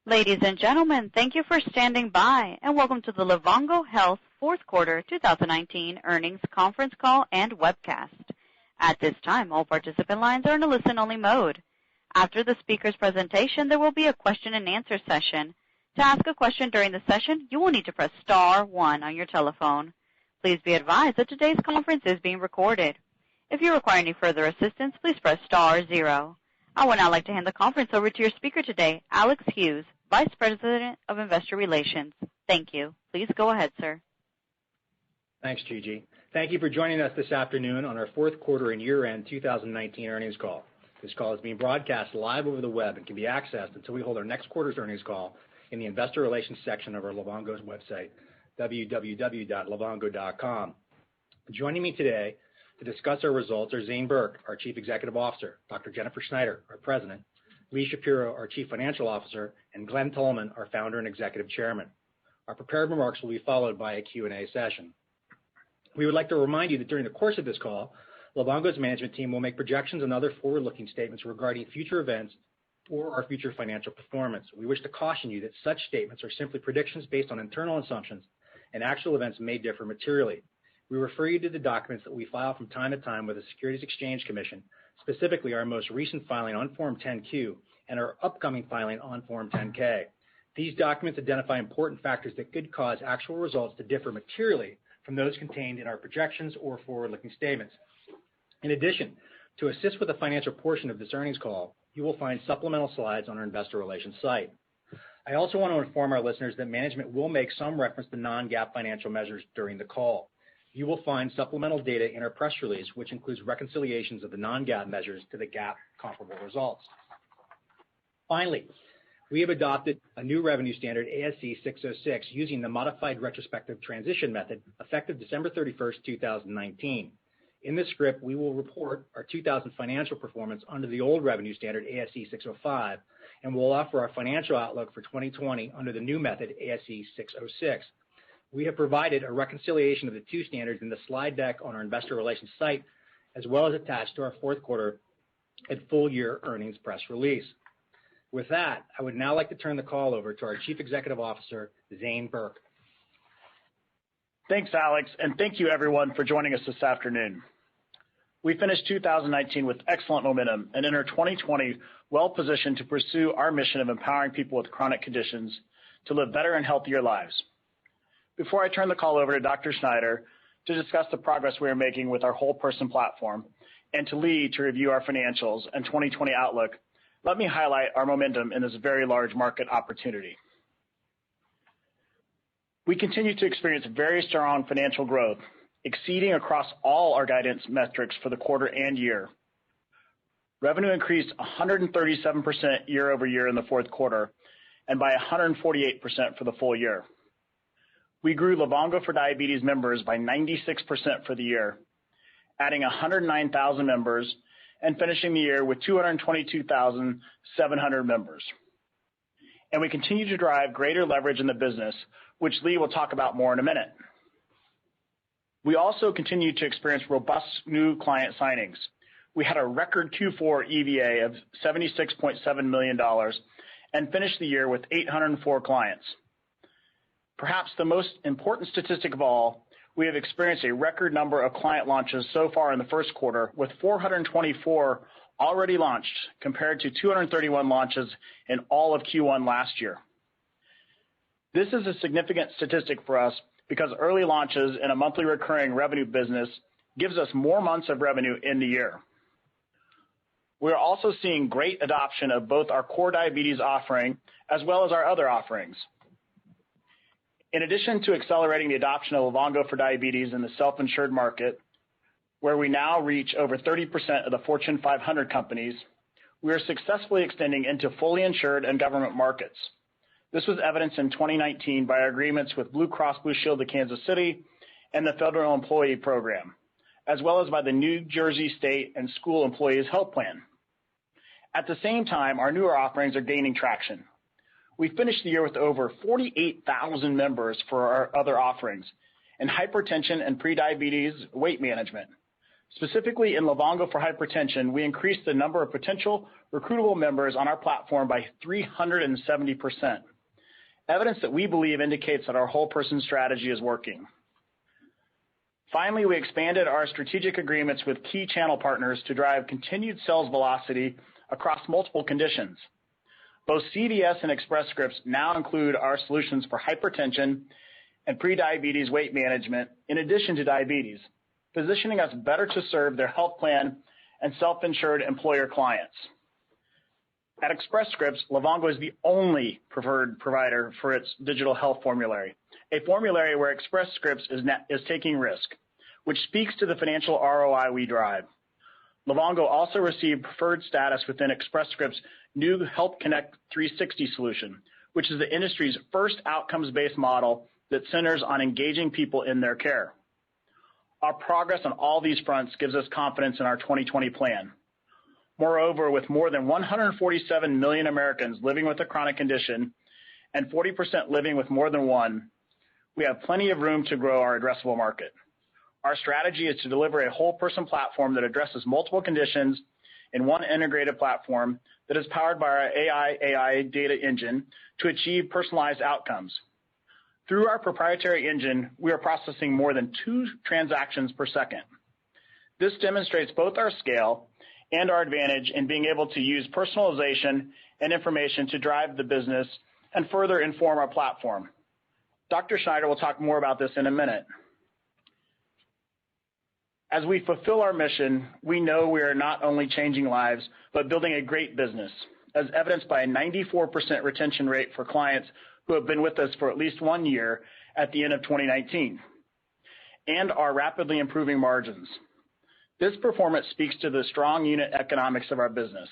Ladies and gentlemen, thank you for standing by, and welcome to the Livongo Health Fourth Quarter 2019 Earnings Conference Call and Webcast. At this time, all participant lines are in a listen-only mode. After the speaker's presentation, there will be a question-and-answer session. To ask a question during the session, you will need to press star 1 on your telephone. Please be advised that today's conference is being recorded. If you require any further assistance, please press star 0. I would now like to hand the conference over to your speaker today, Alex Hughes, Vice President of Investor Relations. Thank you. Please go ahead, sir. Thanks, Gigi. Thank you for joining us this afternoon on our fourth quarter and year-end 2019 earnings call. This call is being broadcast live over the web and can be accessed until we hold our next quarter's earnings call in the Investor Relations section of our Livongo's website, www.livongo.com. Joining me today to discuss our results are Zane Burke, our Chief Executive Officer, Dr. Jennifer Schneider, our President, Lee Shapiro, our Chief Financial Officer, and Glenn Tolman, our Founder and Executive Chairman. Our prepared remarks will be followed by a Q&A session. We would like to remind you that during the course of this call, Livongo's management team will make projections and other forward-looking statements regarding future events or our future financial performance. We wish to caution you that such statements are simply predictions based on internal assumptions, and actual events may differ materially. We refer you to the documents that we file from time to time with the Securities Exchange Commission, specifically our most recent filing on Form 10-Q and our upcoming filing on Form 10-K. These documents identify important factors that could cause actual results to differ materially from those contained in our projections or forward-looking statements. In addition, to assist with the financial portion of this earnings call, you will find supplemental slides on our Investor Relations site. I also want to inform our listeners that management will make some reference to non-GAAP financial measures during the call. You will find supplemental data in our press release, which includes reconciliations of the non-GAAP measures to the GAAP comparable results. Finally, we have adopted a new revenue standard, ASC 606, using the modified retrospective transition method effective December 31st, 2019. In this script, we will report our 2000 financial performance under the old revenue standard, ASC 605, and we'll offer our financial outlook for 2020 under the new method, ASC 606. We have provided a reconciliation of the two standards in the slide deck on our Investor Relations site, as well as attached to our fourth quarter and full year earnings press release. With that, I would now like to turn the call over to our Chief Executive Officer, Zane Burke. Thanks, Alex, and thank you everyone for joining us this afternoon. We finished 2019 with excellent momentum and enter 2020 well positioned to pursue our mission of empowering people with chronic conditions to live better and healthier lives. Before I turn the call over to Dr. Schneider to discuss the progress we are making with our whole person platform and to Lee to review our financials and 2020 outlook, let me highlight our momentum in this very large market opportunity. We continue to experience very strong financial growth, exceeding across all our guidance metrics for the quarter and year. Revenue increased 137% year over year in the fourth quarter and by 148% for the full year. We grew Livongo for Diabetes members by 96% for the year, adding 109,000 members and finishing the year with 222,700 members. And we continue to drive greater leverage in the business, which Lee will talk about more in a minute. We also continue to experience robust new client signings. We had a record Q4 EVA of $76.7 million and finished the year with 804 clients. Perhaps the most important statistic of all, we have experienced a record number of client launches so far in the first quarter, with 424 already launched compared to 231 launches in all of Q1 last year. This is a significant statistic for us because early launches in a monthly recurring revenue business gives us more months of revenue in the year. We are also seeing great adoption of both our core diabetes offering as well as our other offerings. In addition to accelerating the adoption of Livongo for Diabetes in the self-insured market, where we now reach over 30% of the Fortune 500 companies, we are successfully extending into fully insured and government markets. This was evidenced in 2019 by our agreements with Blue Cross Blue Shield of Kansas City and the Federal Employee Program, as well as by the New Jersey State and School Employees Health Plan. At the same time, our newer offerings are gaining traction. We finished the year with over 48,000 members for our other offerings in hypertension and prediabetes weight management, Specifically in Livongo for hypertension, we increased the number of potential recruitable members on our platform by 370%. Evidence that we believe indicates that our whole person strategy is working. Finally, we expanded our strategic agreements with key channel partners to drive continued sales velocity across multiple conditions. Both CVS and Express Scripts now include our solutions for hypertension and prediabetes weight management in addition to diabetes, positioning us better to serve their health plan and self-insured employer clients. At Express Scripts, Livongo is the only preferred provider for its digital health formulary, a formulary where Express Scripts is taking risk, which speaks to the financial ROI we drive. Livongo also received preferred status within Express Scripts' new Health Connect 360 solution, which is the industry's first outcomes-based model that centers on engaging people in their care. Our progress on all these fronts gives us confidence in our 2020 plan. Moreover, with more than 147 million Americans living with a chronic condition and 40% living with more than one, we have plenty of room to grow our addressable market. Our strategy is to deliver a whole person platform that addresses multiple conditions in one integrated platform that is powered by our AI data engine to achieve personalized outcomes. Through our proprietary engine, we are processing more than 2 transactions per second. This demonstrates both our scale and our advantage in being able to use personalization and information to drive the business and further inform our platform. Dr. Schneider will talk more about this in a minute. As we fulfill our mission, we know we are not only changing lives, but building a great business, as evidenced by a 94% retention rate for clients who have been with us for at least 1 year at the end of 2019, and our rapidly improving margins. This performance speaks to the strong unit economics of our business.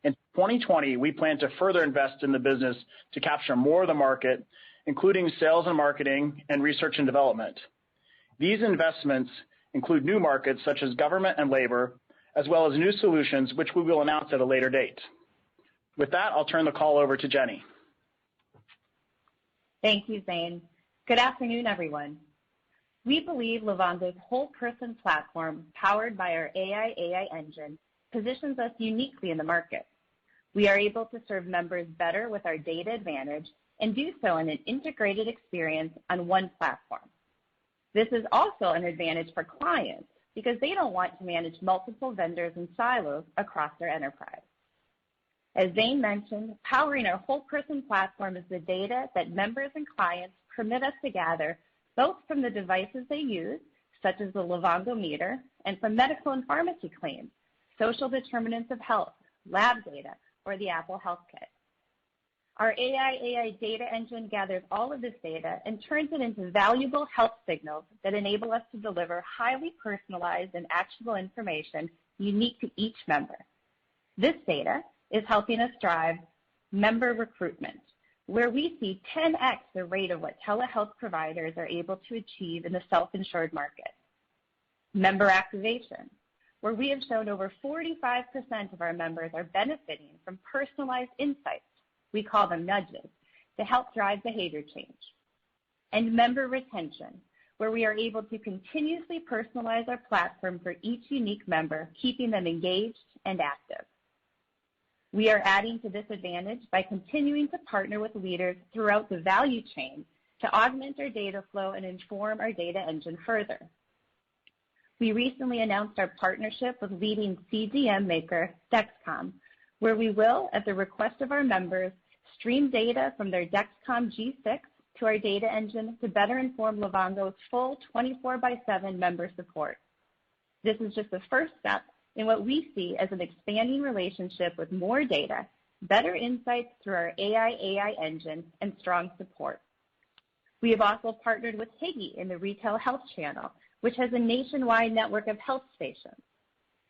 In 2020, we plan to further invest in the business to capture more of the market, including sales and marketing and research and development. These investments include new markets such as government and labor, as well as new solutions, which we will announce at a later date. With that, I'll turn the call over to Jenny. Thank you, Zane. Good afternoon, everyone. We believe Livongo's whole person platform, powered by our AI engine, positions us uniquely in the market. We are able to serve members better with our data advantage and do so in an integrated experience on one platform. This is also an advantage for clients because they don't want to manage multiple vendors and silos across their enterprise. As Zane mentioned, powering our whole person platform is the data that members and clients permit us to gather both from the devices they use, such as the Livongo meter, and from medical and pharmacy claims, social determinants of health, lab data, or the Apple Health Kit. Our AI data engine gathers all of this data and turns it into valuable health signals that enable us to deliver highly personalized and actionable information unique to each member. This data is helping us drive member recruitment, where we see 10x the rate of what telehealth providers are able to achieve in the self-insured market. Member activation, where we have shown over 45% of our members are benefiting from personalized insights, we call them nudges, to help drive behavior change. And member retention, where we are able to continuously personalize our platform for each unique member, keeping them engaged and active. We are adding to this advantage by continuing to partner with leaders throughout the value chain to augment our data flow and inform our data engine further. We recently announced our partnership with leading CGM maker Dexcom, where we will, at the request of our members, stream data from their Dexcom G6 to our data engine to better inform Livongo's full 24/7 member support. This is just the first step in what we see as an expanding relationship with more data, better insights through our AI engine, and strong support. We have also partnered with Higgy in the retail health channel, which has a nationwide network of health stations.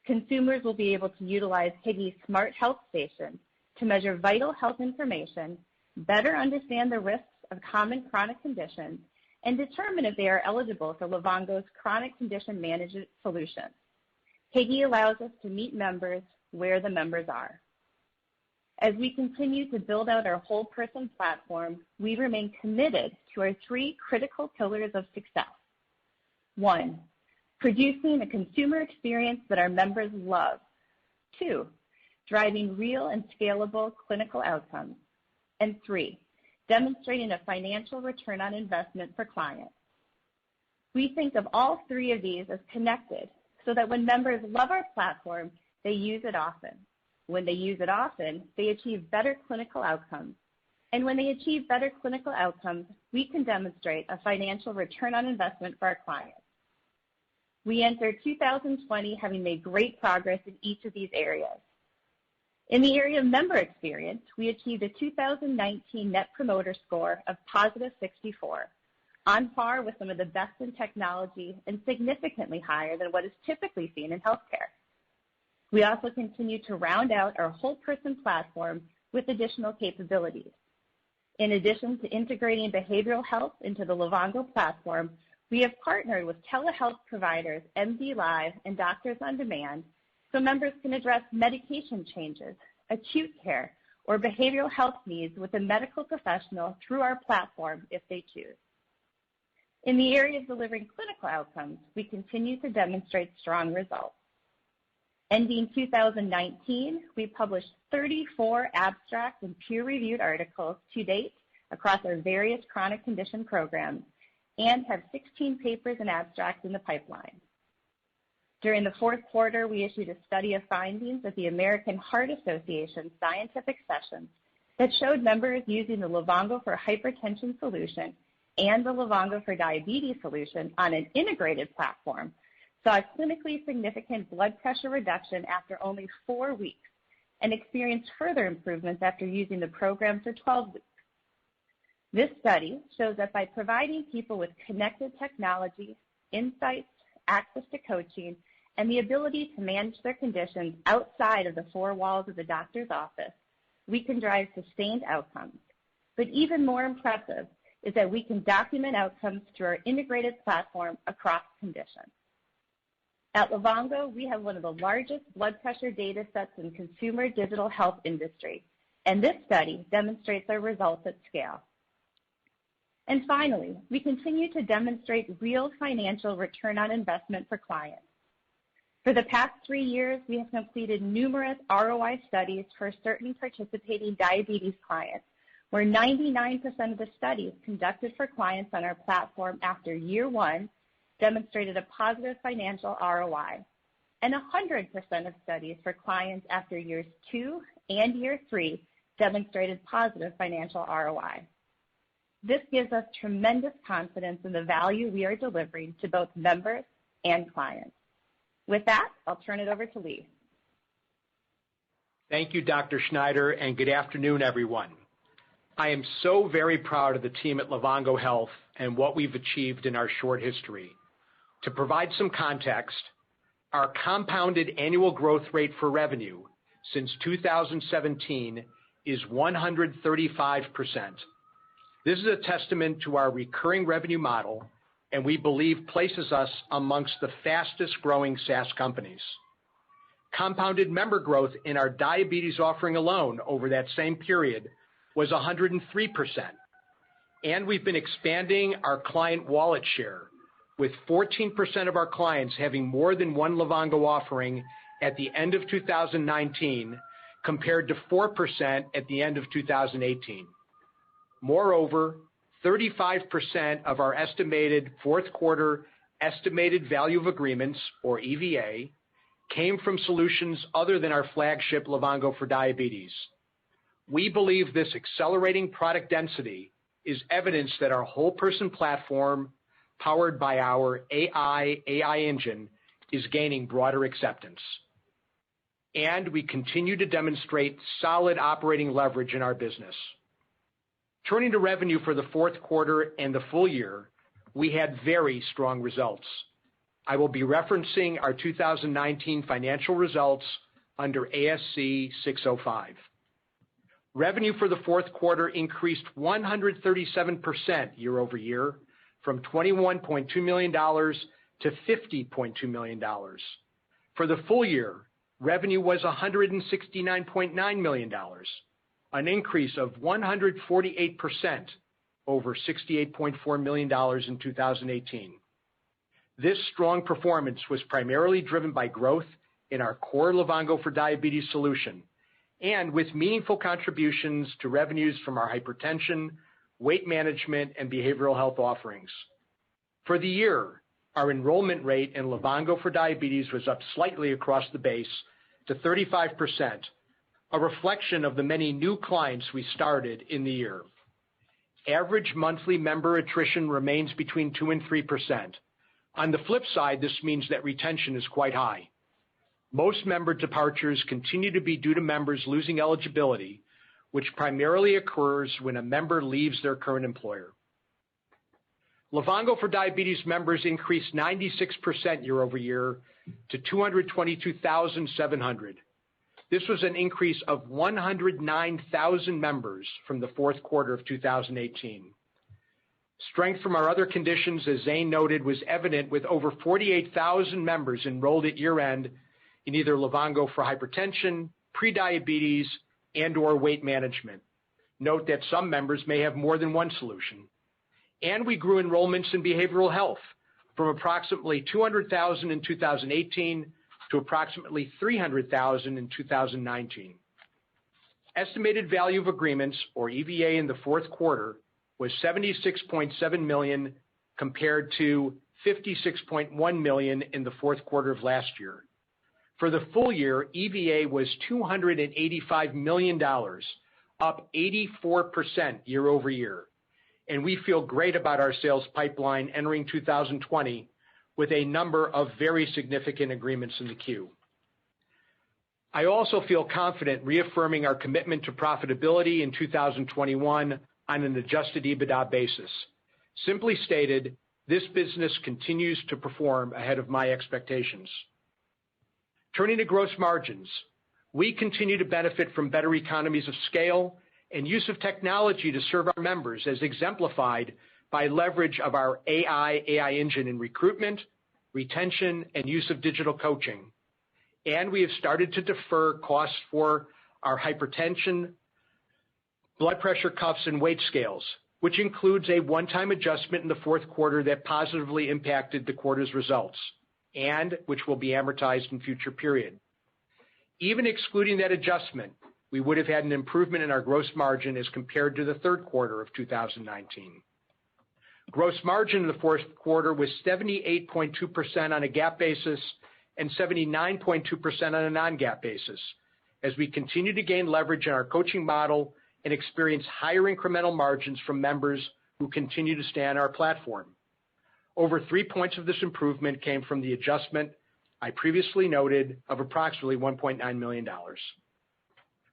Consumers will be able to utilize Higgy's smart health stations to measure vital health information, better understand the risks of common chronic conditions, and determine if they are eligible for Livongo's chronic condition management solution. Higgy allows us to meet members where the members are. As we continue to build out our whole person platform, we remain committed to our 3 critical pillars of success. 1, producing a consumer experience that our members love. 2, driving real and scalable clinical outcomes. And 3, demonstrating a financial return on investment for clients. We think of all 3 of these as connected so that when members love our platform, they use it often. When they use it often, they achieve better clinical outcomes. And when they achieve better clinical outcomes, we can demonstrate a financial return on investment for our clients. We entered 2020 having made great progress in each of these areas. In the area of member experience, we achieved a 2019 Net Promoter Score of positive 64, on par with some of the best in technology and significantly higher than what is typically seen in healthcare. We also continue to round out our whole person platform with additional capabilities. In addition to integrating behavioral health into the Livongo platform, we have partnered with telehealth providers MD Live and Doctors on Demand so members can address medication changes, acute care, or behavioral health needs with a medical professional through our platform if they choose. In the area of delivering clinical outcomes, we continue to demonstrate strong results. Ending 2019, we published 34 abstracts and peer-reviewed articles to date across our various chronic condition programs and have 16 papers and abstracts in the pipeline. During the fourth quarter, we issued a study of findings at the American Heart Association scientific sessions that showed members using the Livongo for Hypertension solution and the Livongo for Diabetes solution on an integrated platform saw a clinically significant blood pressure reduction after only 4 weeks and experienced further improvements after using the program for 12 weeks. This study shows that by providing people with connected technology, insights, access to coaching, and the ability to manage their conditions outside of the 4 walls of the doctor's office, we can drive sustained outcomes. But even more impressive is that we can document outcomes through our integrated platform across conditions. At Livongo, we have one of the largest blood pressure data sets in consumer digital health industry, and this study demonstrates our results at scale. And finally, we continue to demonstrate real financial return on investment for clients. For the past 3 years, we have completed numerous ROI studies for certain participating diabetes clients, where 99% of the studies conducted for clients on our platform after year 1 demonstrated a positive financial ROI, and 100% of studies for clients after years 2 and year 3 demonstrated positive financial ROI. This gives us tremendous confidence in the value we are delivering to both members and clients. With that, I'll turn it over to Lee. Thank you, Dr. Schneider, and good afternoon, everyone. I am so very proud of the team at Livongo Health and what we've achieved in our short history. To provide some context, our compounded annual growth rate for revenue since 2017 is 135%. This is a testament to our recurring revenue model, and we believe places us amongst the fastest growing SaaS companies. Compounded member growth in our diabetes offering alone over that same period was 103%. And we've been expanding our client wallet share, with 14% of our clients having more than one Livongo offering at the end of 2019, compared to 4% at the end of 2018. Moreover, 35% of our estimated fourth quarter estimated value of agreements, or EVA, came from solutions other than our flagship Livongo for Diabetes. We believe this accelerating product density is evidence that our whole person platform, powered by our AI engine, is gaining broader acceptance. And we continue to demonstrate solid operating leverage in our business. Turning to revenue for the fourth quarter and the full year, we had very strong results. I will be referencing our 2019 financial results under ASC 605. Revenue for the fourth quarter increased 137% year over year, from $21.2 million to $50.2 million. For the full year, revenue was $169.9 million, an increase of 148% over $68.4 million in 2018. This strong performance was primarily driven by growth in our core Livongo for Diabetes solution and with meaningful contributions to revenues from our hypertension, weight management, and behavioral health offerings. For the year, our enrollment rate in Livongo for Diabetes was up slightly across the base to 35%, a reflection of the many new clients we started in the year. Average monthly member attrition remains between 2 and 3%. On the flip side, this means that retention is quite high. Most member departures continue to be due to members losing eligibility, which primarily occurs when a member leaves their current employer. Livongo for Diabetes members increased 96% year over year to 222,700. This was an increase of 109,000 members from the fourth quarter of 2018. Strength from our other conditions, as Zane noted, was evident with over 48,000 members enrolled at year-end in either Livongo for hypertension, prediabetes, and/or weight management. Note that some members may have more than one solution. And we grew enrollments in behavioral health from approximately 200,000 in 2018 to approximately 300,000 in 2019. Estimated value of agreements, or EVA, in the fourth quarter was $76.7 million compared to $56.1 million in the fourth quarter of last year. For the full year, EVA was $285 million, up 84% year over year. And we feel great about our sales pipeline entering 2020 with a number of very significant agreements in the queue. I also feel confident reaffirming our commitment to profitability in 2021 on an adjusted EBITDA basis. Simply stated, this business continues to perform ahead of my expectations. Turning to gross margins, we continue to benefit from better economies of scale and use of technology to serve our members, as exemplified by leverage of our AI engine in recruitment, retention, and use of digital coaching. And we have started to defer costs for our hypertension, blood pressure cuffs, and weight scales, which includes a one-time adjustment in the fourth quarter that positively impacted the quarter's results, and which will be amortized in future period. Even excluding that adjustment, we would have had an improvement in our gross margin as compared to the third quarter of 2019. Gross margin in the fourth quarter was 78.2% on a GAAP basis and 79.2% on a non-GAAP basis, as we continue to gain leverage in our coaching model and experience higher incremental margins from members who continue to stay on our platform. Over 3 points of this improvement came from the adjustment I previously noted of approximately $1.9 million.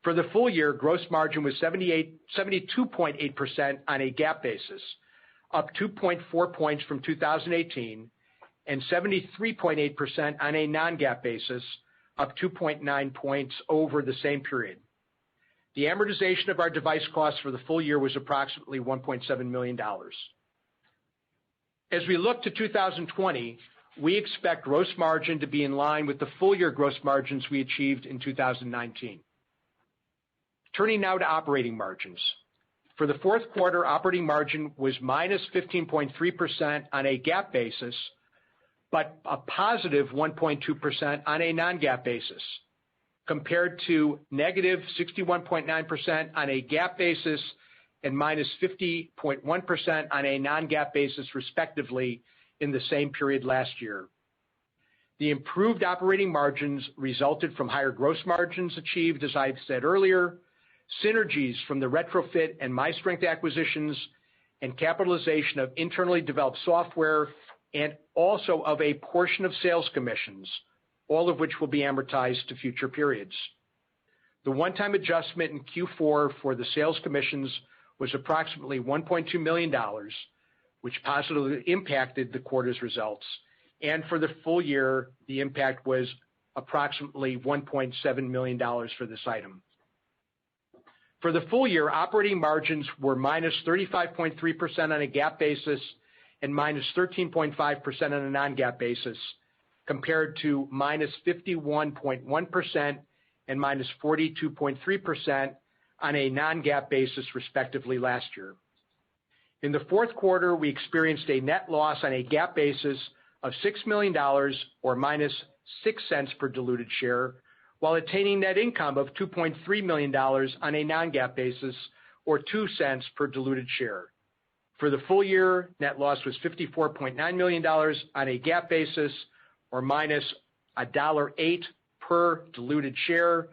For the full year, gross margin was 72.8% on a GAAP basis, up 2.4 points from 2018, and 73.8% on a non-GAAP basis, up 2.9 points over the same period. The amortization of our device costs for the full year was approximately $1.7 million. As we look to 2020, we expect gross margin to be in line with the full year gross margins we achieved in 2019. Turning now to operating margins. For the fourth quarter, operating margin was minus 15.3% on a GAAP basis, but a positive 1.2% on a non-GAAP basis, compared to negative 61.9% on a GAAP basis and minus 50.1% on a non-GAAP basis, respectively, in the same period last year. The improved operating margins resulted from higher gross margins achieved, as I've said earlier, synergies from the Retrofit and MyStrength acquisitions, and capitalization of internally developed software, and also of a portion of sales commissions, all of which will be amortized to future periods. The one-time adjustment in Q4 for the sales commissions was approximately $1.2 million, which positively impacted the quarter's results. And for the full year, the impact was approximately $1.7 million for this item. For the full year, operating margins were minus 35.3% on a GAAP basis and minus 13.5% on a non-GAAP basis, compared to minus 51.1% and minus 42.3% on a non-GAAP basis, respectively, last year. In the fourth quarter, we experienced a net loss on a GAAP basis of $6 million or minus 6 cents per diluted share, while attaining net income of $2.3 million on a non-GAAP basis or 2 cents per diluted share. For the full year, net loss was $54.9 million on a GAAP basis or minus $1.08 per diluted share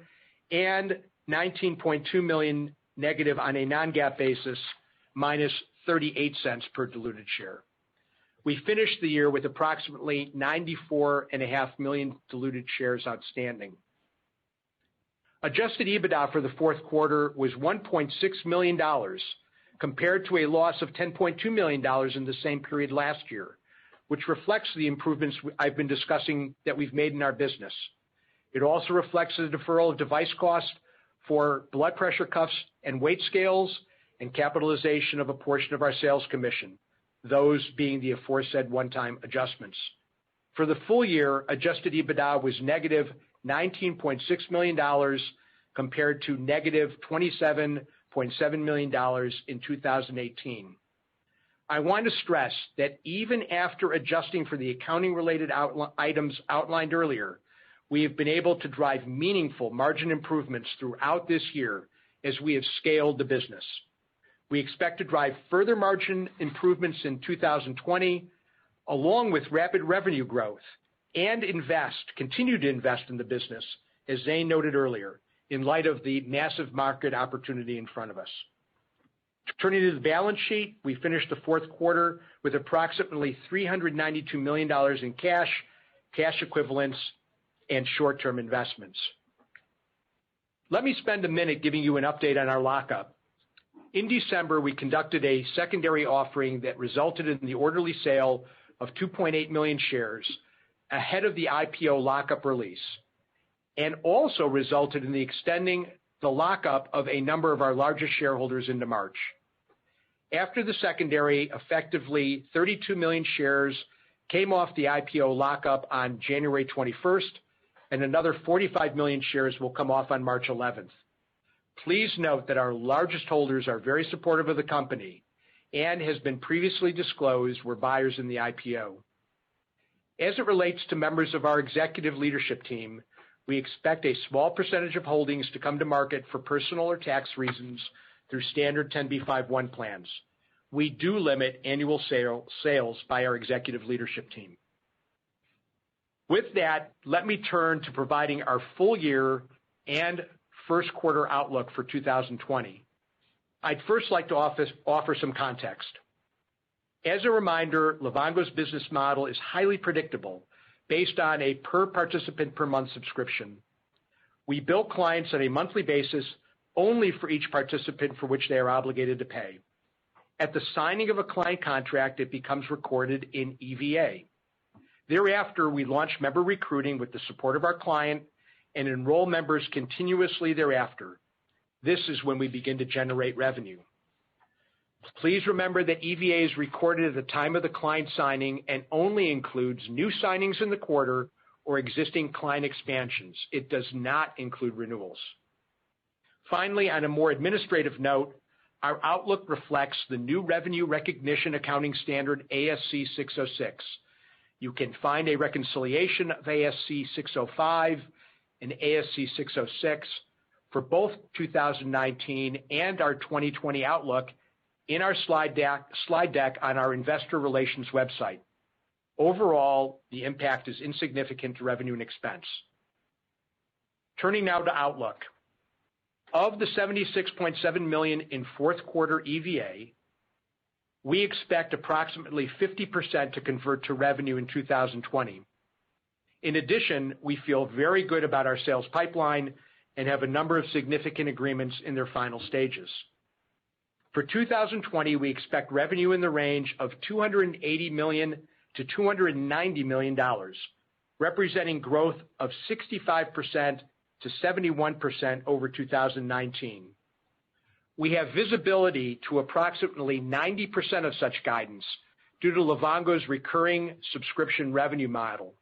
and $19.2 million negative on a non-GAAP basis, minus 38 cents per diluted share. We finished the year with approximately 94.5 million diluted shares outstanding. Adjusted EBITDA for the fourth quarter was $1.6 million, compared to a loss of $10.2 million in the same period last year, which reflects the improvements I've been discussing that we've made in our business. It also reflects the deferral of device costs for blood pressure cuffs and weight scales and capitalization of a portion of our sales commission, those being the aforesaid one-time adjustments. For the full year, adjusted EBITDA was negative $19.6 million compared to negative $27.7 million in 2018. I want to stress that even after adjusting for the accounting-related items outlined earlier, we have been able to drive meaningful margin improvements throughout this year as we have scaled the business. We expect to drive further margin improvements in 2020, along with rapid revenue growth, and continue to invest in the business, as Zane noted earlier, in light of the massive market opportunity in front of us. Turning to the balance sheet, we finished the fourth quarter with approximately $392 million in cash equivalents, and short-term investments. Let me spend a minute giving you an update on our lockup. In December, we conducted a secondary offering that resulted in the orderly sale of 2.8 million shares ahead of the IPO lockup release, and also resulted in the extending the lockup of a number of our largest shareholders into March. After the secondary, effectively 32 million shares came off the IPO lockup on January 21st, and another 45 million shares will come off on March 11th. Please note that our largest holders are very supportive of the company and has been previously disclosed were buyers in the IPO. As it relates to members of our executive leadership team, we expect a small percentage of holdings to come to market for personal or tax reasons through standard 10b5-1 plans. We do limit annual sales by our executive leadership team. With that, let me turn to providing our full year and first quarter outlook for 2020. I'd first like to offer some context. As a reminder, Livongo's business model is highly predictable based on a per participant per month subscription. We bill clients on a monthly basis only for each participant for which they are obligated to pay. At the signing of a client contract, it becomes recorded in EVA. Thereafter, we launch member recruiting with the support of our client and enroll members continuously thereafter. This is when we begin to generate revenue. Please remember that EVA is recorded at the time of the client signing and only includes new signings in the quarter or existing client expansions. It does not include renewals. Finally, on a more administrative note, our outlook reflects the new revenue recognition accounting standard ASC 606. You can find a reconciliation of ASC 605 and ASC 606 for both 2019 and our 2020 outlook in our slide deck on our investor relations website. Overall, the impact is insignificant to revenue and expense. Turning now to outlook. Of the $76.7 million in fourth quarter EVA, we expect approximately 50% to convert to revenue in 2020. In addition, we feel very good about our sales pipeline and have a number of significant agreements in their final stages. For 2020, we expect revenue in the range of $280 million to $290 million, representing growth of 65% to 71% over 2019. We have visibility to approximately 90% of such guidance due to Livongo's recurring subscription revenue model.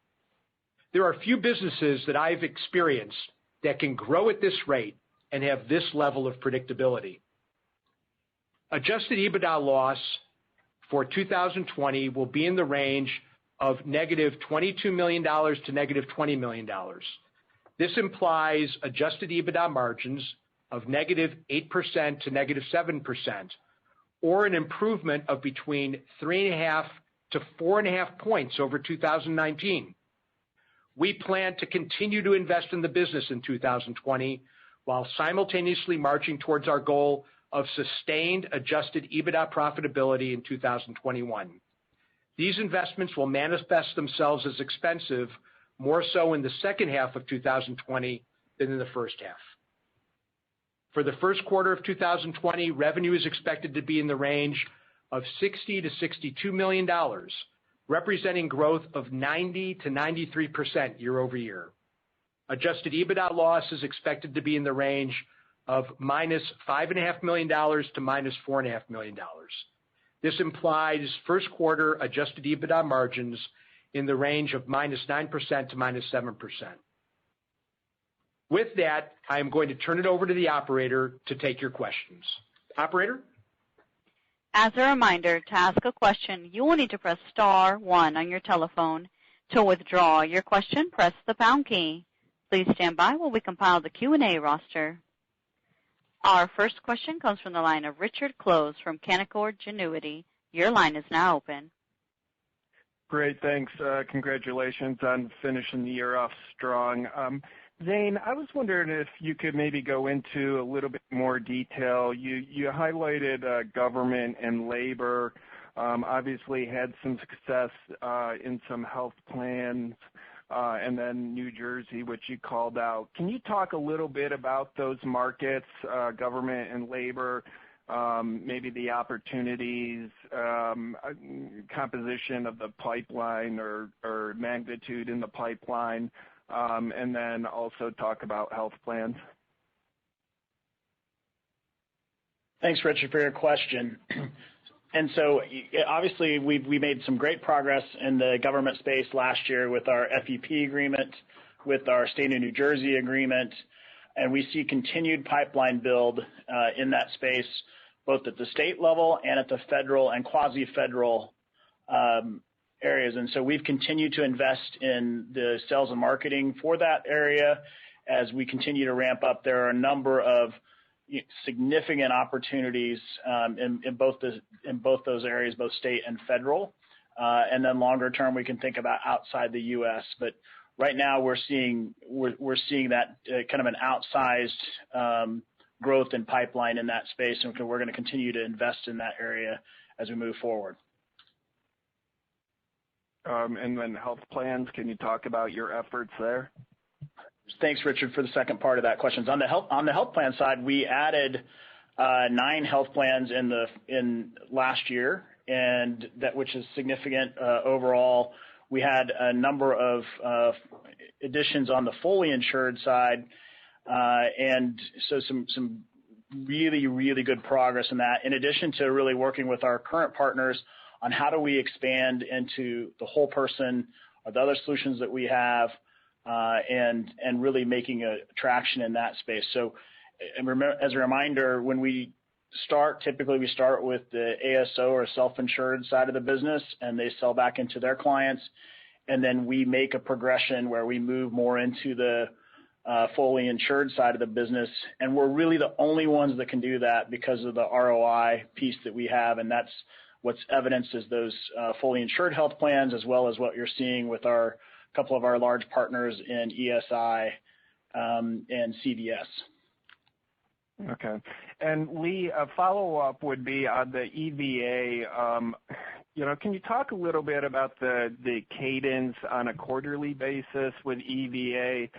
There are few businesses that I've experienced that can grow at this rate and have this level of predictability. Adjusted EBITDA loss for 2020 will be in the range of negative $22 million to negative $20 million. This implies adjusted EBITDA margins of negative 8% to negative 7%, or an improvement of between 3.5 to 4.5 points over 2019. We plan to continue to invest in the business in 2020 while simultaneously marching towards our goal of sustained adjusted EBITDA profitability in 2021. These investments will manifest themselves as expensive more so in the second half of 2020 than in the first half. For the first quarter of 2020, revenue is expected to be in the range of $60 to $62 million, representing growth of 90 to 93% year over year. Adjusted EBITDA loss is expected to be in the range of minus $5.5 million to minus $4.5 million. This implies first quarter adjusted EBITDA margins in the range of minus 9% to minus 7%. With that, I am going to turn it over to the operator to take your questions. Operator? As a reminder, to ask a question, you will need to press star 1 on your telephone. To withdraw your question, press the pound key. Please stand by while we compile the Q&A roster. Our first question comes from the line of Richard Close from Canaccord Genuity. Your line is now open. Great, thanks. Congratulations on finishing the year off strong. Zane, I was wondering if you could maybe go into a little bit more detail. You highlighted government and labor, obviously had some success in some health plans, and then New Jersey, which you called out. Can you talk a little bit about those markets, government and labor, maybe the opportunities, composition of the pipeline or magnitude in the pipeline, and then also talk about health plans? Thanks, Richard, for your question. And so obviously we made some great progress in the government space last year with our FEP agreement, with our state of New Jersey agreement, and we see continued pipeline build in that space, both at the state level and at the federal and quasi-federal areas. And so we've continued to invest in the sales and marketing for that area. As we continue to ramp up, there are a number of significant opportunities in both those areas, both state and federal. And then longer term, we can think about outside the U.S. But right now, we're seeing that kind of an outsized growth in pipeline in that space, and we're going to continue to invest in that area as we move forward. And then health plans, can you talk about your efforts there? Thanks, Richard, for the second part of that question. On the health plan side, we added 9 health plans in last year, and which is significant overall. We had a number of additions on the fully insured side, and so some really, really good progress in that. In addition to really working with our current partners on how do we expand into the whole person or the other solutions that we have, and really making a traction in that space. So, as a reminder, when we typically we start with the ASO or self-insured side of the business, and they sell back into their clients, and then we make a progression where we move more into the fully insured side of the business, and we're really the only ones that can do that because of the ROI piece that we have, and that's what's evidenced as those fully insured health plans, as well as what you're seeing with a couple of our large partners in ESI and CVS. Okay. And Lee, a follow-up would be on the EVA. Can you talk a little bit about the cadence on a quarterly basis with EVA?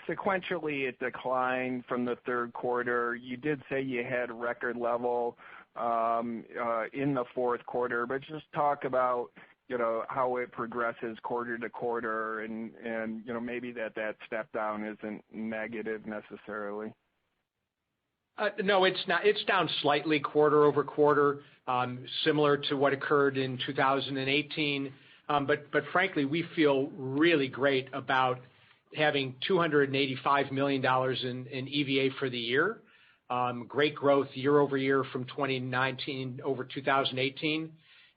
Sequentially it declined from the third quarter. You did say you had a record level in the fourth quarter, but just talk about how it progresses quarter to quarter, and maybe that step down isn't negative necessarily. No, it's not. It's down slightly quarter over quarter, similar to what occurred in 2018. But frankly, we feel really great about having $285 million in EVA for the year. great growth year over year from 2019 over 2018,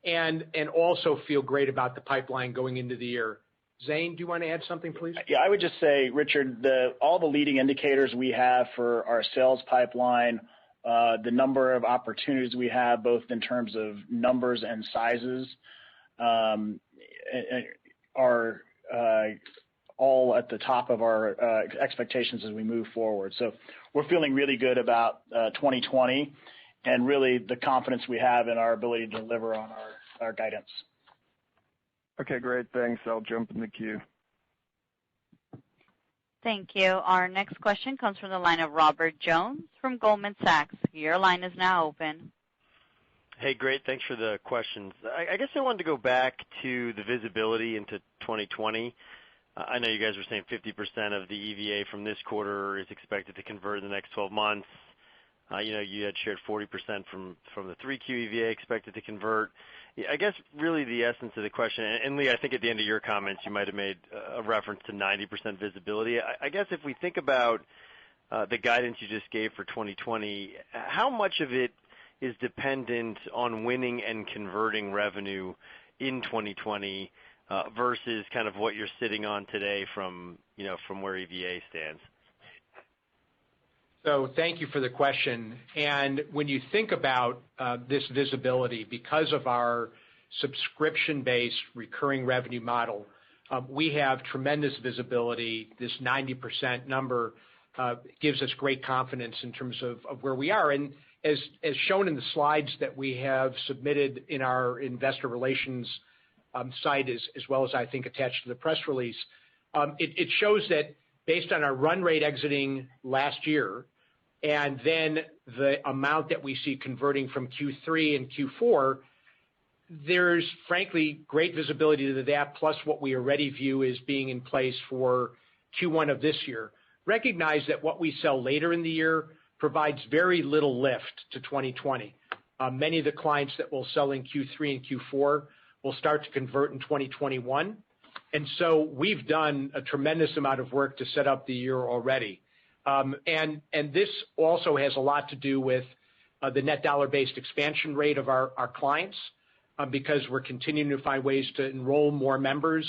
and also feel great about the pipeline going into the year. Zane, do you want to add something, please? Yeah, I would just say, Richard, all the leading indicators we have for our sales pipeline, the number of opportunities we have, both in terms of numbers and sizes, are all at the top of our expectations as we move forward. So we're feeling really good about 2020 and really the confidence we have in our ability to deliver on our guidance. Okay, great. Thanks. I'll jump in the queue. Thank you. Our next question comes from the line of Robert Jones from Goldman Sachs. Your line is now open. Hey, great. Thanks for the questions. I guess I wanted to go back to the visibility into 2020. I know you guys were saying 50% of the EVA from this quarter is expected to convert in the next 12 months. You had shared 40% from the 3Q EVA expected to convert. I guess really the essence of the question, and Lee, I think at the end of your comments you might have made a reference to 90% visibility. I guess if we think about the guidance you just gave for 2020, how much of it is dependent on winning and converting revenue in 2020 versus kind of what you're sitting on today from where EVA stands? So thank you for the question. And when you think about this visibility, because of our subscription-based recurring revenue model, we have tremendous visibility. This 90% number gives us great confidence in terms of where we are. And as shown in the slides that we have submitted in our investor relations site, as well as I think attached to the press release, it shows that based on our run rate exiting last year, and then the amount that we see converting from Q3 and Q4, there's frankly great visibility to that, plus what we already view as being in place for Q1 of this year. Recognize that what we sell later in the year provides very little lift to 2020. Many of the clients that will sell in Q3 and Q4 will start to convert in 2021. And so we've done a tremendous amount of work to set up the year already. And this also has a lot to do with the net dollar-based expansion rate of our clients, because we're continuing to find ways to enroll more members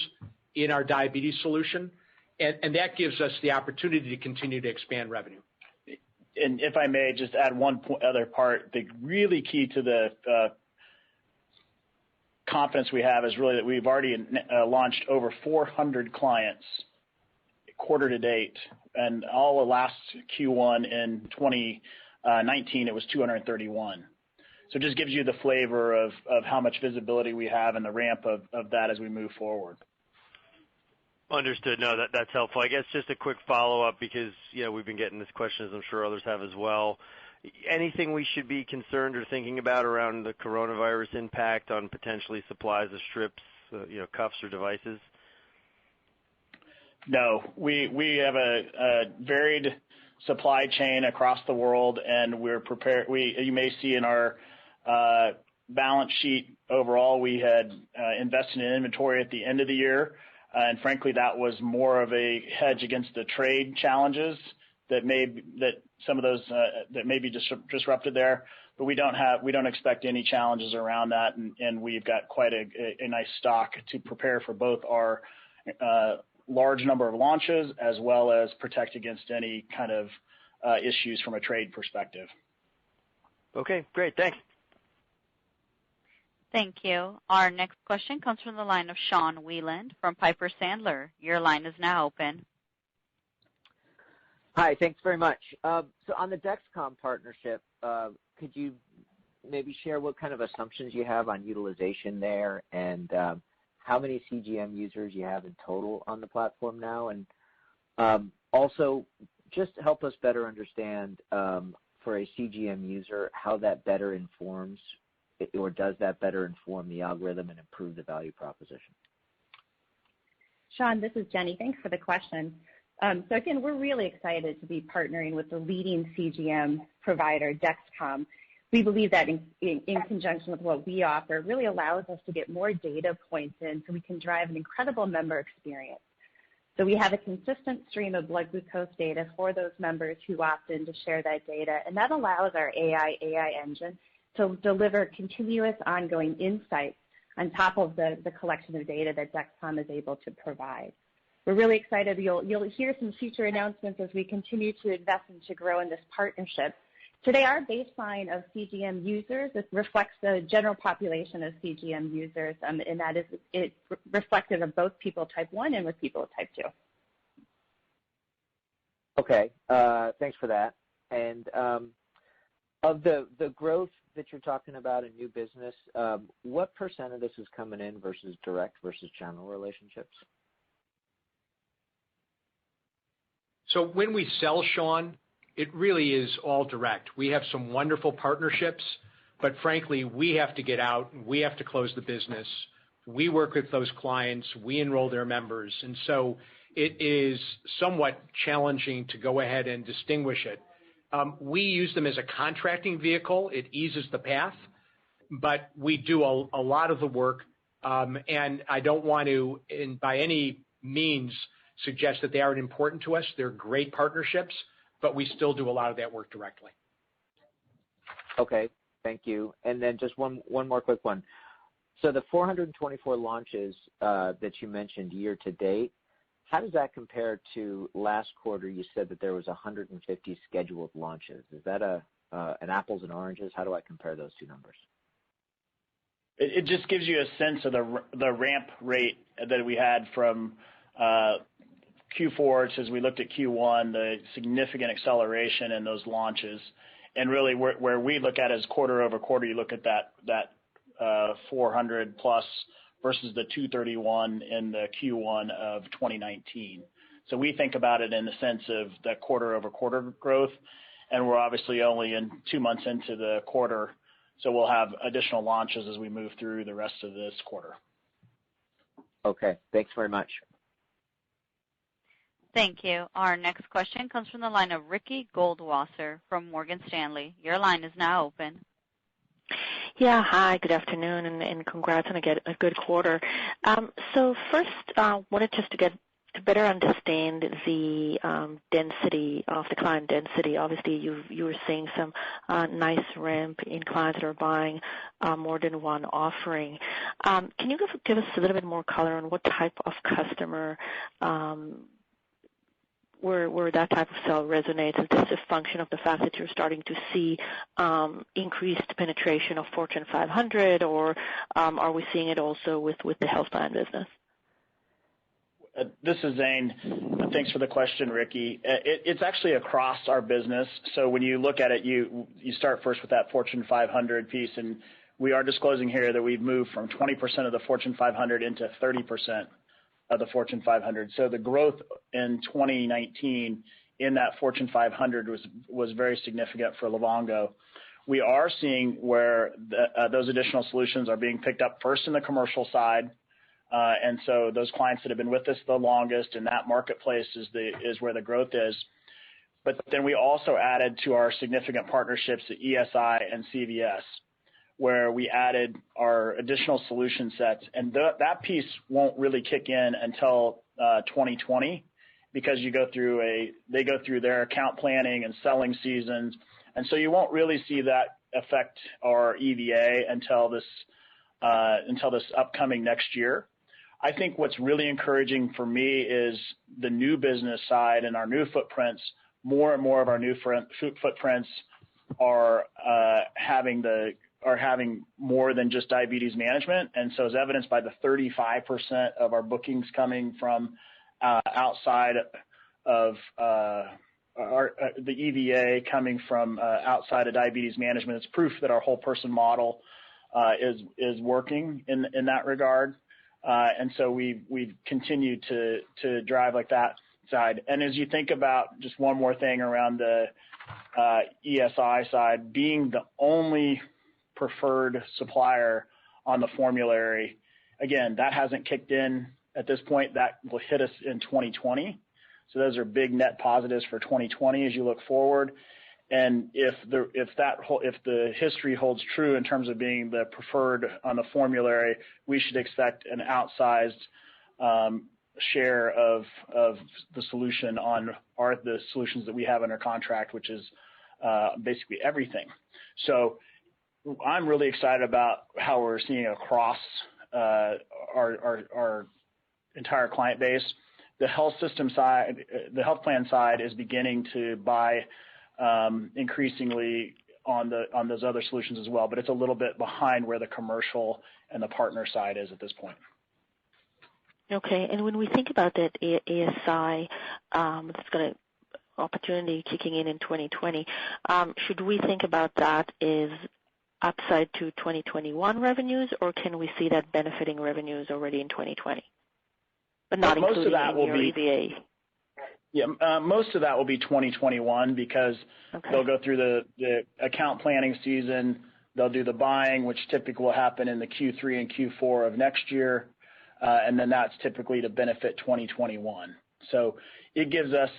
in our diabetes solution. And that gives us the opportunity to continue to expand revenue. And if I may just add one other part, the really key to the confidence we have is really that we've already launched over 400 clients quarter to date, and all of last Q1 in 2019 it was 231. So it just gives you the flavor of how much visibility we have and the ramp of that as we move forward. Understood. No, that's helpful. I guess just a quick follow-up, because we've been getting this question, as I'm sure others have as well. Anything we should be concerned or thinking about around the coronavirus impact on potentially supplies of strips, cuffs or devices? No, we have a varied supply chain across the world, and we're prepared. You may see in our balance sheet overall, we had invested in inventory at the end of the year, and frankly, that was more of a hedge against the trade challenges that some of those that may be disrupted there. But we don't expect any challenges around that, and we've got quite a nice stock to prepare for both our large number of launches as well as protect against any kind of issues from a trade perspective. Okay, great. Thanks. Thank you. Our next question comes from the line of Sean Wieland from Piper Sandler. Your line is now open. Hi, thanks very much. So on the Dexcom partnership, could you maybe share what kind of assumptions you have on utilization there, and how many CGM users you have in total on the platform now? And also, just help us better understand for a CGM user how that better informs, or does that better inform the algorithm and improve the value proposition? Sean, this is Jenny. Thanks for the question. So again, we're really excited to be partnering with the leading CGM provider, Dexcom. We believe that in conjunction with what we offer, really allows us to get more data points in so we can drive an incredible member experience. So we have a consistent stream of blood glucose data for those members who opt in to share that data, and that allows our AI engine to deliver continuous ongoing insights on top of the collection of data that Dexcom is able to provide. We're really excited. You'll hear some future announcements as we continue to invest and to grow in this partnership. Today, our baseline of CGM users, it reflects the general population of CGM users, and that is reflective of both people type 1 and with people type 2. Okay, thanks for that. And of the growth that you're talking about in new business, what % of this is coming in versus direct versus channel relationships? So when we sell, Sean, it really is all direct. We have some wonderful partnerships, but frankly, we have to get out, we have to close the business. We work with those clients, we enroll their members, and so it is somewhat challenging to go ahead and distinguish it. We use them as a contracting vehicle. It eases the path, but we do a lot of the work, and I don't want to, by any means, suggest that they aren't important to us. They're great partnerships, but we still do a lot of that work directly. Okay, thank you. And then just one more quick one. So the 424 launches that you mentioned year to date, how does that compare to last quarter? You said that there was 150 scheduled launches. Is that an apples and oranges? How do I compare those two numbers? It just gives you a sense of the ramp rate that we had from Q4 as we looked at Q1, the significant acceleration in those launches. And really where we look at is quarter over quarter, you look at that 400 plus versus the 231 in the Q1 of 2019. So we think about it in the sense of the quarter over quarter growth, and we're obviously only 2 months into the quarter, so we'll have additional launches as we move through the rest of this quarter. Okay, thanks very much. Thank you. Our next question comes from the line of Ricky Goldwasser from Morgan Stanley. Your line is now open. Yeah, hi, good afternoon, and congrats on a good quarter. So first, wanted just to better understand the density of the client density. Obviously, you were seeing some nice ramp in clients that are buying more than one offering. Can you give us a little bit more color on what type of customer where that type of sale resonates? Is this a function of the fact that you're starting to see increased penetration of Fortune 500, or are we seeing it also with the health plan business? This is Zane. Thanks for the question, Ricky. It's actually across our business. So when you look at it, you start first with that Fortune 500 piece, and we are disclosing here that we've moved from 20% of the Fortune 500 into 30% of the Fortune 500. So the growth in 2019 in that Fortune 500 was very significant for Livongo. We are seeing where those additional solutions are being picked up first in the commercial side, and so those clients that have been with us the longest in that marketplace is where the growth is. But then we also added to our significant partnerships at ESI and CVS, where we added our additional solution sets, and that piece won't really kick in until 2020, because they go through their account planning and selling seasons, and so you won't really see that affect our EVA until this upcoming next year. I think what's really encouraging for me is the new business side and our new footprints. More and more of our new footprints are having more than just diabetes management. And so as evidenced by the 35% of our bookings coming from outside of the EVA coming from outside of diabetes management, it's proof that our whole person model is working in that regard. And so we've continued to drive like that side. And as you think about just one more thing around the ESI side, being the only preferred supplier on the formulary, again, that hasn't kicked in at this point. That will hit us in 2020. So those are big net positives for 2020 as you look forward. And if the history holds true in terms of being the preferred on the formulary, we should expect an outsized share of the solution on the solutions that we have under contract, which is basically everything. So I'm really excited about how we're seeing across our entire client base. The health system side, the health plan side, is beginning to buy increasingly on those other solutions as well, but it's a little bit behind where the commercial and the partner side is at this point. Okay, and when we think about that ASI, that's got an opportunity kicking in 2020, should we think about that as upside to 2021 revenues, or can we see that benefiting revenues already in 2020, but not including most of that will be EVA? Yeah, most of that will be 2021 because they'll go through the account planning season. They'll do the buying, which typically will happen in the Q3 and Q4 of next year, and then that's typically to benefit 2021. So it gives us,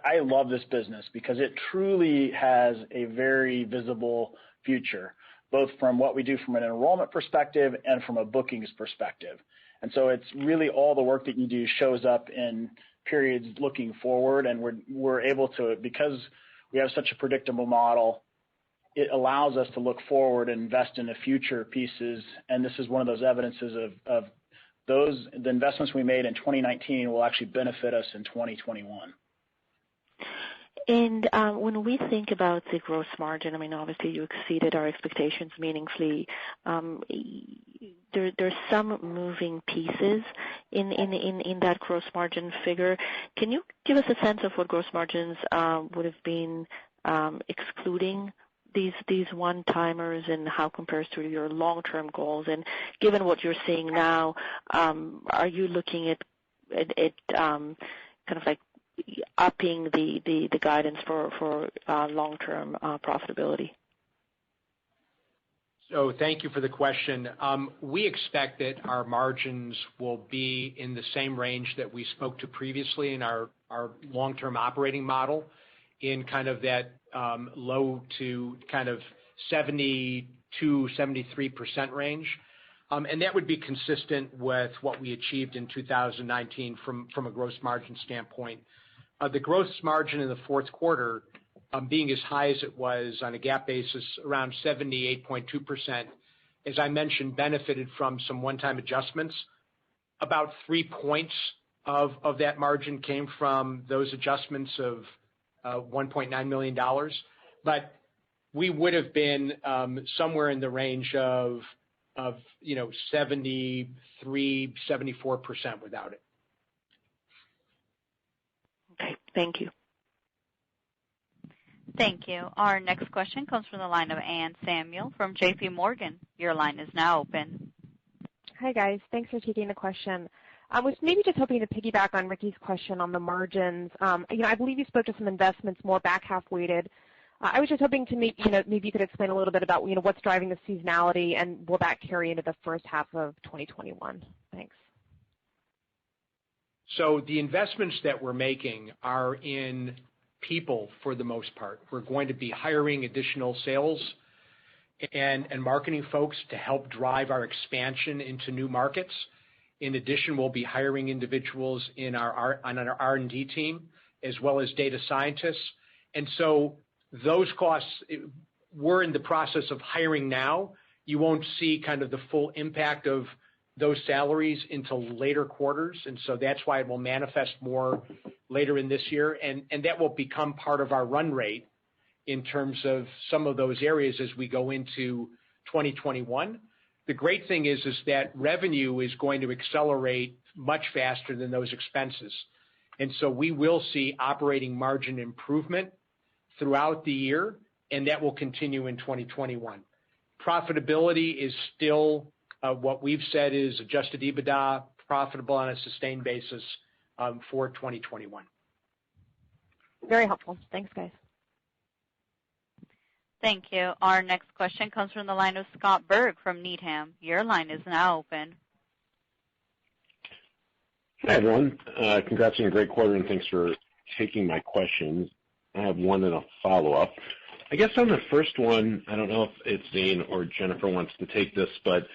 I love this business because it truly has a very visible future, both from what we do from an enrollment perspective and from a bookings perspective. And so it's really all the work that you do shows up in periods looking forward, and we're able to, because we have such a predictable model, it allows us to look forward and invest in the future pieces. And this is one of those evidences of the investments we made in 2019 will actually benefit us in 2021. And when we think about the gross margin, I mean, obviously you exceeded our expectations meaningfully. There's some moving pieces in that gross margin figure. Can you give us a sense of what gross margins would have been excluding these one-timers and how it compares to your long-term goals? And given what you're seeing now, are you looking at kind of like upping the guidance for long-term profitability? So thank you for the question. We expect that our margins will be in the same range that we spoke to previously in our long-term operating model, in kind of that low to kind of 72-73% range. And that would be consistent with what we achieved in 2019 from a gross margin standpoint. The gross margin in the fourth quarter, being as high as it was on a GAAP basis, around 78.2%, as I mentioned, benefited from some one-time adjustments. About 3 points of that margin came from those adjustments of $1.9 million. But we would have been somewhere in the range of 73-74% without it. Okay, thank you. Thank you. Our next question comes from the line of Anne Samuel from J.P. Morgan. Your line is now open. Hi, guys. Thanks for taking the question. I was maybe just hoping to piggyback on Ricky's question on the margins. I believe you spoke to some investments more back half weighted. I was just hoping to maybe you could explain a little bit about what's driving the seasonality, and will that carry into the first half of 2021? Thanks. So the investments that we're making are in people for the most part. We're going to be hiring additional sales and marketing folks to help drive our expansion into new markets. In addition, we'll be hiring individuals on our R&D team, as well as data scientists. And so those costs, we're in the process of hiring now. You won't see kind of the full impact of those salaries until later quarters, and so that's why it will manifest more later in this year, and that will become part of our run rate in terms of some of those areas as we go into 2021. The great thing is that revenue is going to accelerate much faster than those expenses, and so we will see operating margin improvement throughout the year, and that will continue in 2021. Profitability is still what we've said is adjusted EBITDA profitable on a sustained basis for 2021. Very helpful. Thanks, guys. Thank you. Our next question comes from the line of Scott Burke from Needham. Your line is now open. Hi, everyone. Congrats on a great quarter, and thanks for taking my questions. I have one and a follow-up. I guess on the first one, I don't know if it's Zane or Jennifer wants to take this, but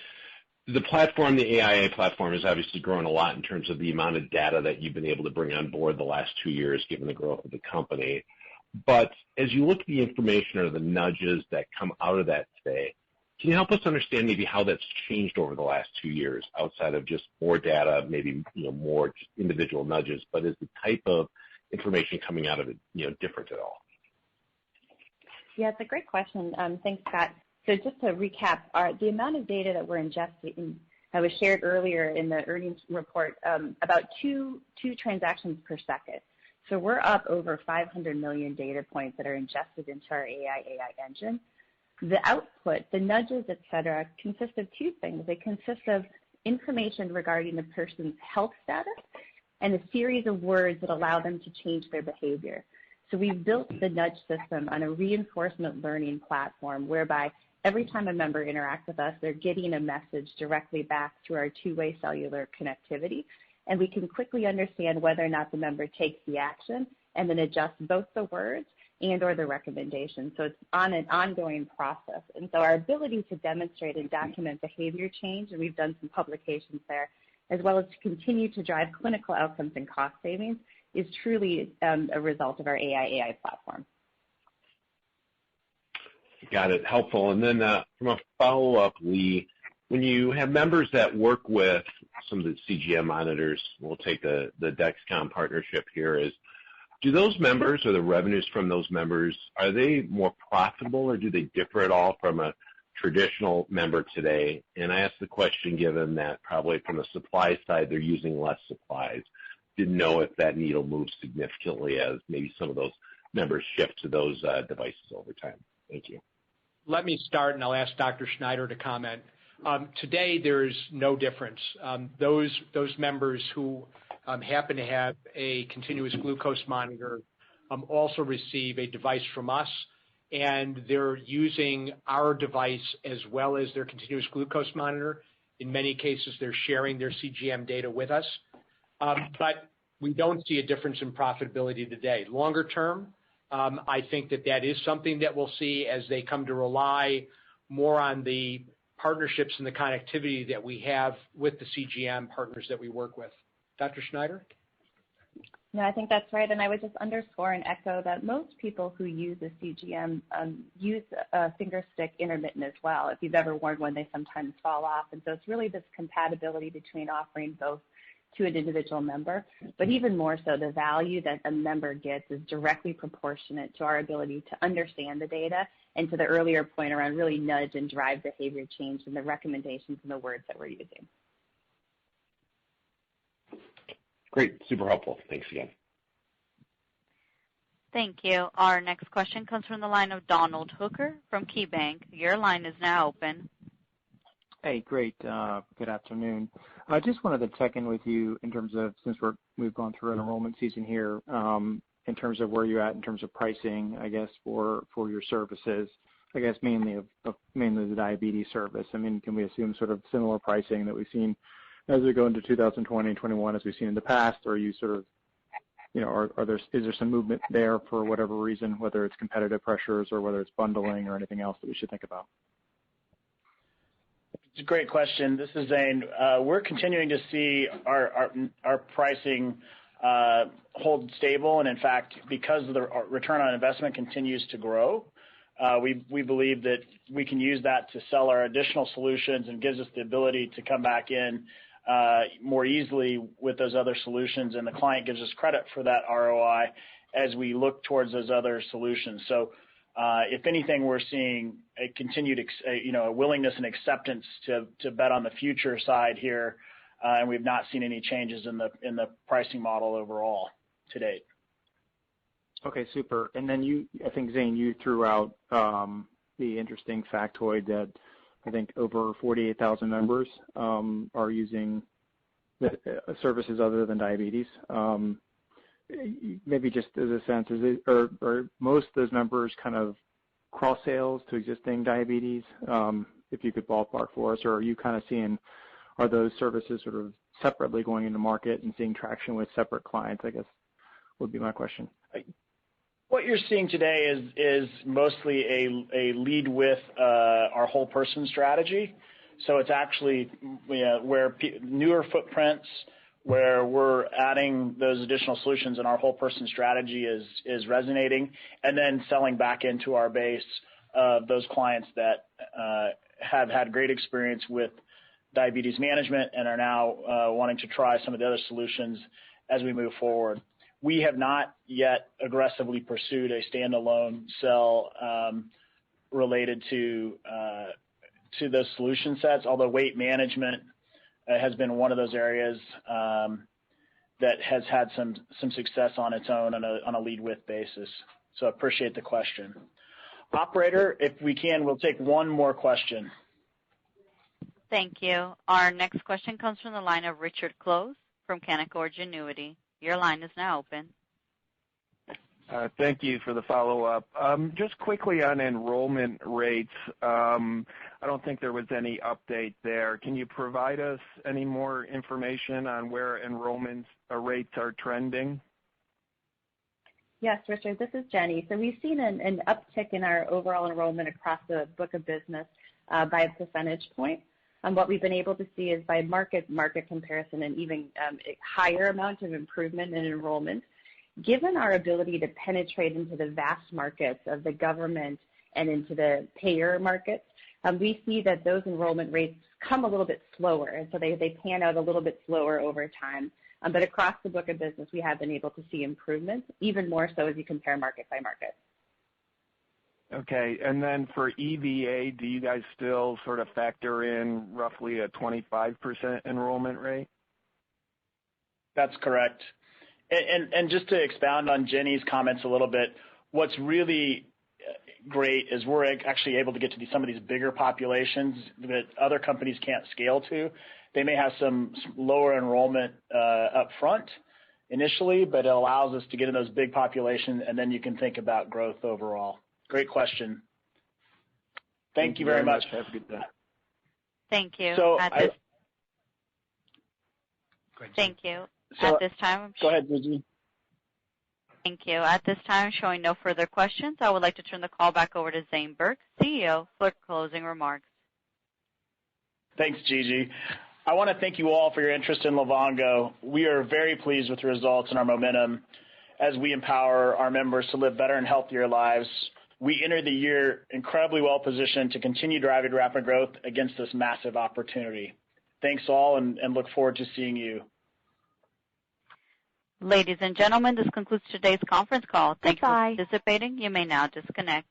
the platform, the AIA platform, has obviously grown a lot in terms of the amount of data that you've been able to bring on board the last 2 years, given the growth of the company. But as you look at the information or the nudges that come out of that today, can you help us understand maybe how that's changed over the last 2 years, outside of just more data, maybe more just individual nudges, but is the type of information coming out of it different at all? Yeah, it's a great question. Thanks, Scott. So just to recap, the amount of data that we're ingesting was shared earlier in the earnings report, about two transactions per second. So we're up over 500 million data points that are ingested into our AI engine. The output, the nudges, et cetera, consist of two things. They consist of information regarding the person's health status and a series of words that allow them to change their behavior. So we've built the nudge system on a reinforcement learning platform whereby every time a member interacts with us, they're getting a message directly back through our two-way cellular connectivity, and we can quickly understand whether or not the member takes the action and then adjust both the words and or the recommendation. So it's on an ongoing process. And so our ability to demonstrate and document behavior change, and we've done some publications there, as well as to continue to drive clinical outcomes and cost savings, is truly a result of our AI platform. Got it. Helpful. And then from a follow-up, Lee, when you have members that work with some of the CGM monitors, we'll take the Dexcom partnership here, do those members or the revenues from those members, are they more profitable or do they differ at all from a traditional member today? And I ask the question given that probably from the supply side they're using less supplies. Didn't know if that needle moves significantly as maybe some of those members shift to those devices over time. Thank you. Let me start, and I'll ask Dr. Schneider to comment. Today, there's no difference. Those members who happen to have a continuous glucose monitor also receive a device from us, and they're using our device as well as their continuous glucose monitor. In many cases, they're sharing their CGM data with us. But we don't see a difference in profitability today. Longer term, I think that is something that we'll see as they come to rely more on the partnerships and the connectivity that we have with the CGM partners that we work with. Dr. Schneider? No, I think that's right, and I would just underscore and echo that most people who use a CGM use a finger stick intermittent as well. If you've ever worn one, they sometimes fall off, and so it's really this compatibility between offering both to an individual member, but even more so, the value that a member gets is directly proportionate to our ability to understand the data and to the earlier point around really nudge and drive behavior change in the recommendations and the words that we're using. Great. Super helpful. Thanks again. Thank you. Our next question comes from the line of Donald Hooker from KeyBank. Your line is now open. Hey, great. Good afternoon. I just wanted to check in with you in terms of, since we've gone through an enrollment season here, in terms of where you're at in terms of pricing, I guess, for your services, I guess mainly the diabetes service. I mean, can we assume sort of similar pricing that we've seen as we go into 2020 and 21 as we've seen in the past, or are you sort of, is there some movement there for whatever reason, whether it's competitive pressures or whether it's bundling or anything else that we should think about? It's a great question. This is Zane. We're continuing to see our pricing hold stable, and in fact, because the return on investment continues to grow, we believe that we can use that to sell our additional solutions and gives us the ability to come back in more easily with those other solutions, and the client gives us credit for that ROI as we look towards those other solutions. So if anything, we're seeing a continued a willingness and acceptance to bet on the future side here, and we've not seen any changes in the pricing model overall to date. Okay, super. And then I think, Zane, you threw out the interesting factoid that I think over 48,000 members are using services other than diabetes. Maybe just as a sense, are most of those members kind of cross sales to existing diabetes? If you could ballpark for us, or are you kind of seeing, are those services sort of separately going into market and seeing traction with separate clients, I guess would be my question. What you're seeing today is mostly a lead with our whole person strategy. So it's actually where newer footprints, where we're adding those additional solutions, and our whole person strategy is resonating, and then selling back into our base of those clients that have had great experience with diabetes management and are now wanting to try some of the other solutions as we move forward. We have not yet aggressively pursued a standalone sell related to those solution sets, although weight management has been one of those areas that has had some success on its own on a lead with basis. So I appreciate the question. Operator, if we can, we'll take one more question. Thank you. Our next question comes from the line of Richard Close from Canaccord Genuity. Your line is now open. Thank you for the follow-up. Just quickly on enrollment rates, I don't think there was any update there. Can you provide us any more information on where enrollment rates are trending? Yes, Richard, this is Jenny. So we've seen an uptick in our overall enrollment across the book of business by a percentage point. What we've been able to see is by market comparison and even a higher amount of improvement in enrollment. Given our ability to penetrate into the vast markets of the government and into the payer markets, we see that those enrollment rates come a little bit slower, and so they pan out a little bit slower over time. But across the book of business, we have been able to see improvements, even more so as you compare market by market. Okay, and then for EVA, do you guys still sort of factor in roughly a 25% enrollment rate? That's correct. And just to expound on Jenny's comments a little bit, what's really great is we're actually able to get to some of these bigger populations that other companies can't scale to. They may have some lower enrollment up front initially, but it allows us to get in those big populations, and then you can think about growth overall. Great question. Thank you very much. Have a good day. Thank you. So Thank you. So, at this time, go ahead, Gigi. Thank you. At this time, showing no further questions, I would like to turn the call back over to Zane Burke, CEO, for closing remarks. Thanks, Gigi. I want to thank you all for your interest in Livongo. We are very pleased with the results and our momentum as we empower our members to live better and healthier lives. We enter the year incredibly well positioned to continue driving rapid growth against this massive opportunity. Thanks all, and look forward to seeing you. Ladies and gentlemen, this concludes today's conference call. Thank you for participating. You may now disconnect.